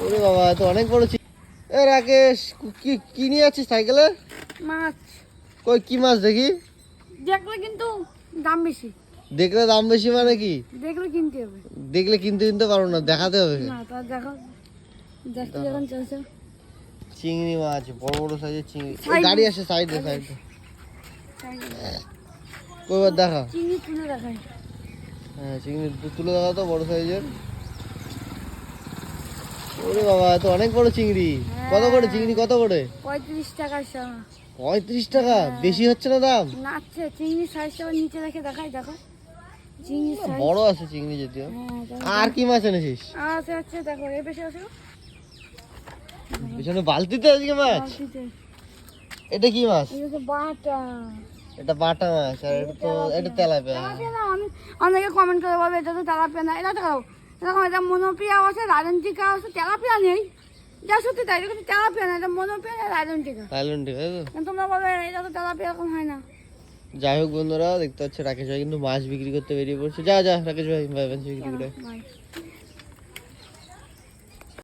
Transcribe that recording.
ওরে বাবা, তো অনেক বড় এ রাকেশ, কি কি নিয়ে আছিস সাইকেলে? মাছ। কই কি মাছ দেখি? দেখলে কিন্তু দাম বেশি। দেখলে দাম বেশি মানে কি? দেখলে কিনতে হবে। দেখলে কিনতে পারো না, দেখাতে হবে। না তা দেখো, দেখতে যখন চলছে। চিংড়ি মাছ, বড় বড় সাইজের চিংড়ি। Side গাড়ি এ। আসে সাইডে সাইডে। কইবার দেখা। চিংড়ি তুলে দেখাই। হ্যাঁ, চিংড়ি তুলে দেখা তো বড় সাইজের। ওরে বাবা, তো অনেক বড় চিংড়ি। কত করে চিংড়ি, কত করে? 35 টাকা শো। 35 টাকা? বেশি হচ্ছে না দাম? না আচ্ছা, চিংড়ি সাইজটা নিচে রেখে দেখাই, দেখো চিংড়ি সাইজ। বড় আছে চিংড়ি যদিও। হ্যাঁ দেখো। আর কি মাছ এনেছিস? আচ্ছা আচ্ছা, দেখো এই বেশি আছে। পিছনে বালতিতে আজকে মাছ। বালতিতে। এটা কি মাছ? এই যে বাটা। এটা বাটা মাছ, আর এটা তো এটা তেলাপিয়া। তেলাপিয়া না, অনেকে কমেন্ট করে বলবে এটা তো তেলাপিয়া না। এটা দেখো, এরকম এটা মনোপিয়া আছে, রাজন্টিকা আছে, তেলাপিয়া নেই। যা সত্যি তাই, এটা কিন্তু তেলাপিয়া না, এটা মনোপিয়া আর রাজন্টিকা। থাইল্যান্ড, ঠিক আছে। কিন্তু তোমরা বলবে এটা তো তেলাপিয়া, এরকম হয় না। যাই হোক বন্ধুরা, দেখতে পাচ্ছ রাকেশ ভাই কিন্তু মাছ বিক্রি করতে বেরিয়ে পড়ছে। যা যা রাকেশ ভাই, ভাই মাছ বিক্রি করে। বাই।